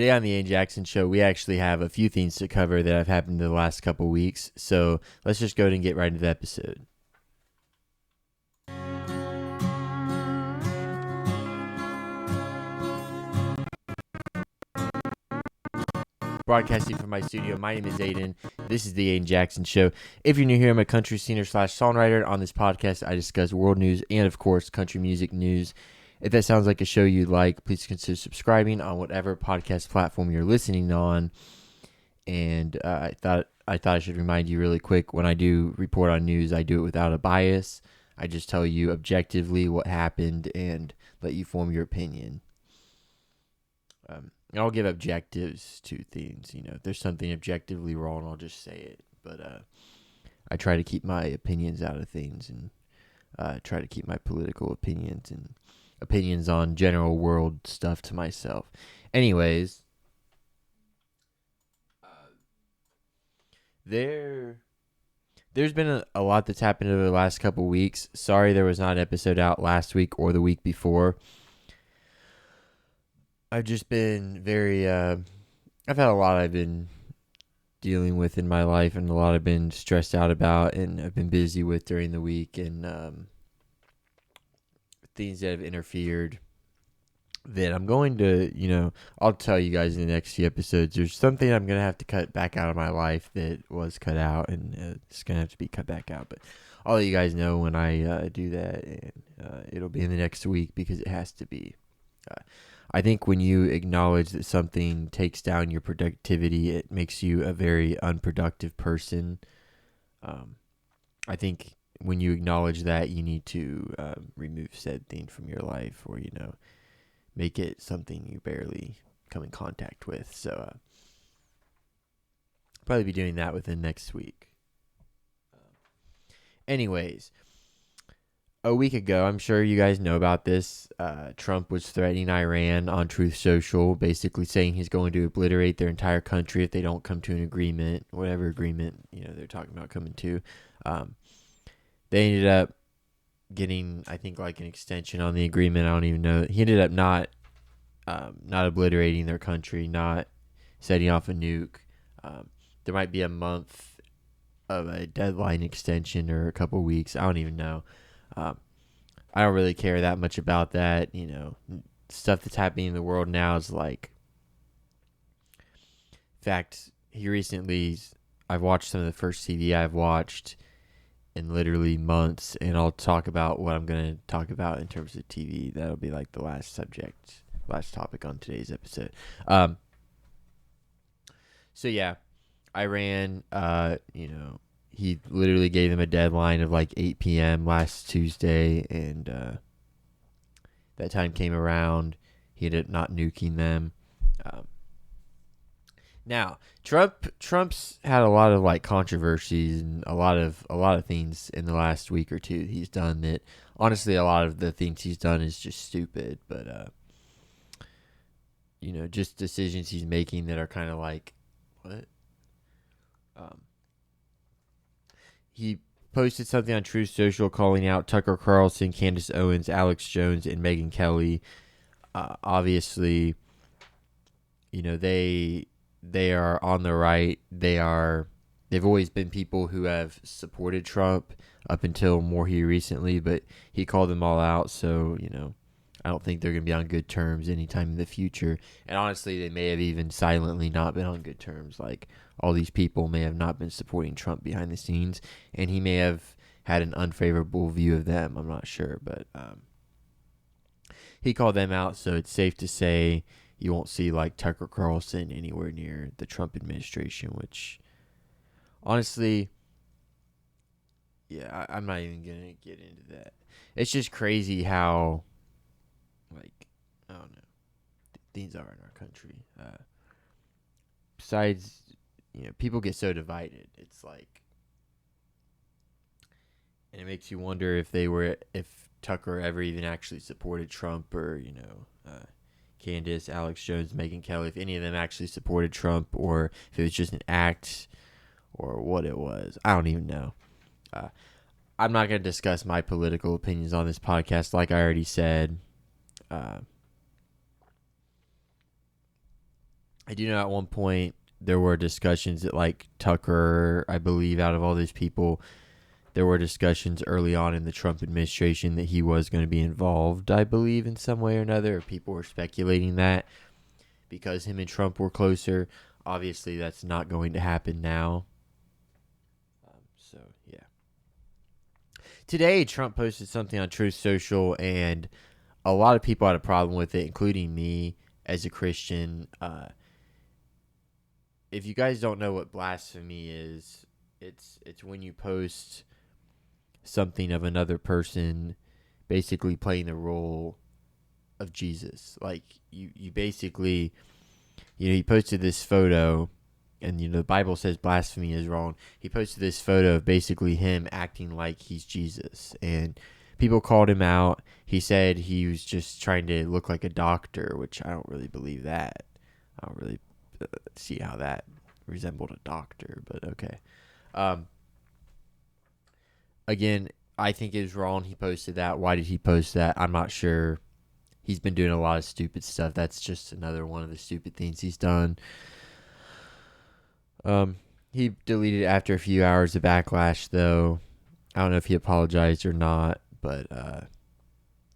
Today on the Ayden Jackson Show, we actually have a few things to cover that have happened in the last couple weeks. So let's just go ahead and get right into the episode. Broadcasting from my studio, my name is Ayden. This is the Ayden Jackson Show. If you're new here, I'm a country singer / songwriter. On this podcast, I discuss world news and, of course, country music news. If that sounds like a show you'd like, please consider subscribing on whatever podcast platform you're listening on. And I thought I should remind you really quick, when I do report on news, I do it without a bias. I just tell you objectively what happened and let you form your opinion. I'll give objectives to things. You know, if there's something objectively wrong, I'll just say it. But I try to keep my opinions out of things and try to keep my political opinions and opinions on general world stuff to myself. Anyways, there's been a lot that's happened over the last couple weeks. Sorry there was not an episode out last week or the week before. I've just been I've had a lot I've been dealing with in my life and a lot I've been stressed out about and I've been busy with during the week, and things that have interfered that I'm going to, I'll tell you guys in the next few episodes. There's something I'm going to have to cut back out of my life that was cut out, and it's going to have to be cut back out. But I'll let you guys know when I do that, and it'll be in the next week because it has to be. I think when you acknowledge that something takes down your productivity, it makes you a very unproductive person. I think when you acknowledge that, you need to remove said thing from your life, or, make it something you barely come in contact with. So probably be doing that within next week. Anyways, a week ago, I'm sure you guys know about this, Trump was threatening Iran on Truth Social, basically saying he's going to obliterate their entire country if they don't come to an agreement, whatever agreement they're talking about coming to. They ended up getting, I think, like an extension on the agreement. I don't even know. He ended up not obliterating their country, not setting off a nuke. There might be a month of a deadline extension or a couple weeks. I don't even know. I don't really care that much about that. Stuff that's happening in the world now is like, in fact, I've watched some of the first TV I've watched in literally months, and I'll talk about what I'm going to talk about in terms of TV. That'll be like the last topic on today's episode. So yeah, Iran, he literally gave them a deadline of like 8 p.m. last Tuesday, and that time came around. He ended up not nuking them. Now, Trump's had a lot of like controversies and a lot of things in the last week or two he's done that, honestly, a lot of the things he's done is just stupid, but just decisions he's making that are kind of like, what? He posted something on Truth Social calling out Tucker Carlson, Candace Owens, Alex Jones, and Megyn Kelly. Obviously, they are on the right. They've always been people who have supported Trump up until more here recently, but he called them all out. So, I don't think they're going to be on good terms anytime in the future. And honestly, they may have even silently not been on good terms. Like, all these people may have not been supporting Trump behind the scenes, and he may have had an unfavorable view of them. I'm not sure, but he called them out, so it's safe to say you won't see like Tucker Carlson anywhere near the Trump administration, which honestly, yeah, I'm not even going to get into that. It's just crazy how, like, I don't know, things are in our country. Besides, people get so divided. It's like, and it makes you wonder if Tucker ever even actually supported Trump, or, Candace, Alex Jones, Megyn Kelly, if any of them actually supported Trump, or if it was just an act, or what it was. I don't even know. I'm not going to discuss my political opinions on this podcast, like I already said. I do know at one point there were discussions that, like, Tucker, I believe, out of all these people, there were discussions early on in the Trump administration that he was going to be involved, I believe, in some way or another. People were speculating that because him and Trump were closer. Obviously, that's not going to happen now. So, yeah. Today, Trump posted something on Truth Social, and a lot of people had a problem with it, including me as a Christian. If you guys don't know what blasphemy is, it's when you post something of another person basically playing the role of Jesus. Like, you basically, he posted this photo, and the Bible says blasphemy is wrong. He posted this photo of basically him acting like he's Jesus, and people called him out. He said he was just trying to look like a doctor, which I don't really believe that. I don't really see how that resembled a doctor, but okay. Again, I think it was wrong he posted that. Why did he post that? I'm not sure. He's been doing a lot of stupid stuff. That's just another one of the stupid things he's done. He deleted it after a few hours of backlash, though. I don't know if he apologized or not, but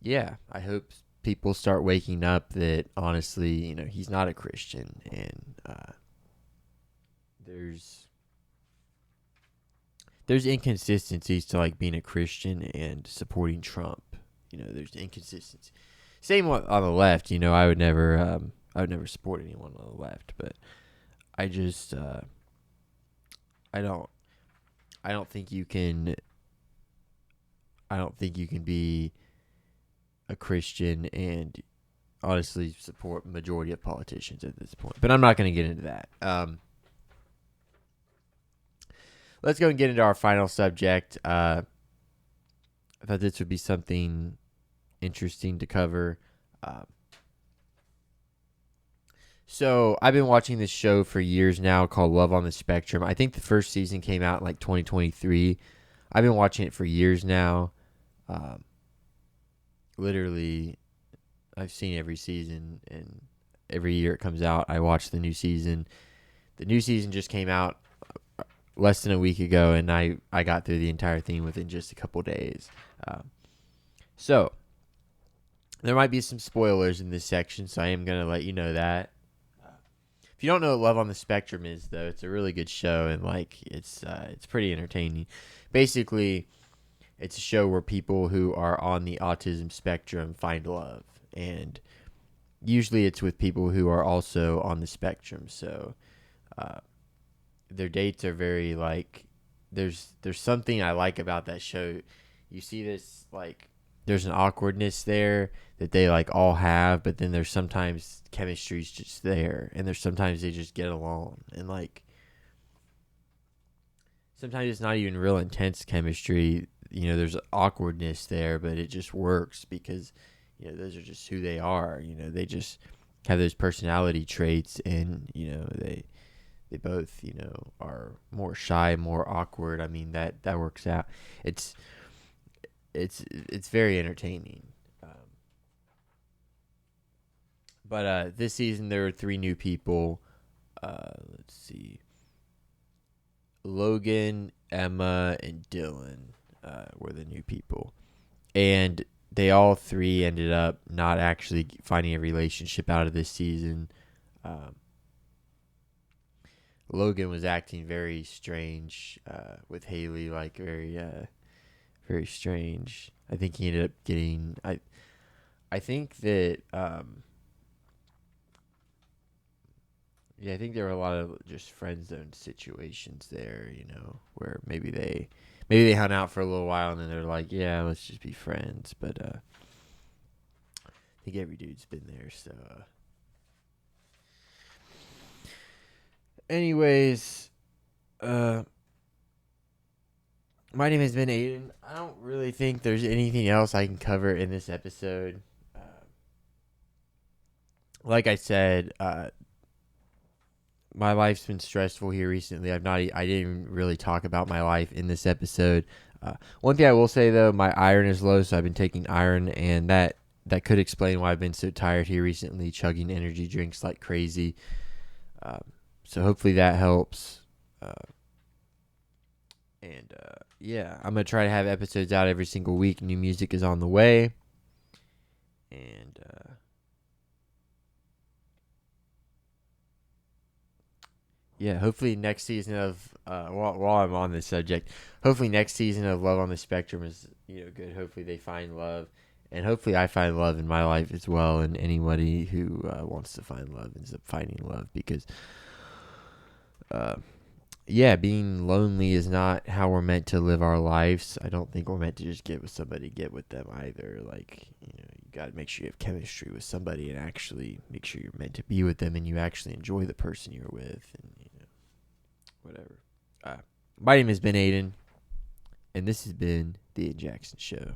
yeah, I hope people start waking up that, honestly, he's not a Christian, and there's inconsistencies to, like, being a Christian and supporting Trump. There's inconsistencies. Same on the left. I would never support anyone on the left, but I just I don't think you can. I don't think you can be a Christian and honestly support majority of politicians at this point. But I'm not going to get into that. Let's go and get into our final subject. I thought this would be something interesting to cover. So I've been watching this show for years now called Love on the Spectrum. I think the first season came out in like 2023. I've been watching it for years now. Literally, I've seen every season, and every year it comes out, I watch the new season. The new season just came out less than a week ago, and I got through the entire thing within just a couple days. So there might be some spoilers in this section, so I am going to let you know that. If you don't know what Love on the Spectrum is, though, it's a really good show, and like it's pretty entertaining. Basically, it's a show where people who are on the autism spectrum find love, and usually it's with people who are also on the spectrum. So their dates are very, like, there's something I like about that show. You see this, like, there's an awkwardness there that they, like, all have, but then there's sometimes chemistry's just there, and there's sometimes they just get along, and like sometimes it's not even real intense chemistry. There's awkwardness there, but it just works because those are just who they are. They just have those personality traits, and they both are more shy, more awkward. I mean, that works out. It's very entertaining. But this season there are 3 new people. Let's see. Logan, Emma, and Dylan were the new people. And they all 3 ended up not actually finding a relationship out of this season. Logan was acting very strange with Haley, like very strange. I think he ended up getting. I think that. I think there were a lot of just friend zone situations there, where maybe they hung out for a little while and then they're like, yeah, let's just be friends. But I think every dude's been there. So, anyways, my name has been Ayden. I don't really think there's anything else I can cover in this episode. Like I said, my life's been stressful here recently. I didn't really talk about my life in this episode. One thing I will say, though, my iron is low, so I've been taking iron, and that could explain why I've been so tired here recently, chugging energy drinks like crazy. So hopefully that helps. Uh, yeah, I'm gonna try to have episodes out every single week. New music is on the way, and yeah, hopefully next season of while I'm on this subject, hopefully next season of Love on the Spectrum is good. Hopefully they find love, and hopefully I find love in my life as well. And anybody who wants to find love ends up finding love because uh, yeah, being lonely is not how we're meant to live our lives. I don't think we're meant to just get with somebody, get with them either. Like, you got to make sure you have chemistry with somebody and actually make sure you're meant to be with them and you actually enjoy the person you're with and, whatever. My name has been Ayden, and this has been The Jackson Show.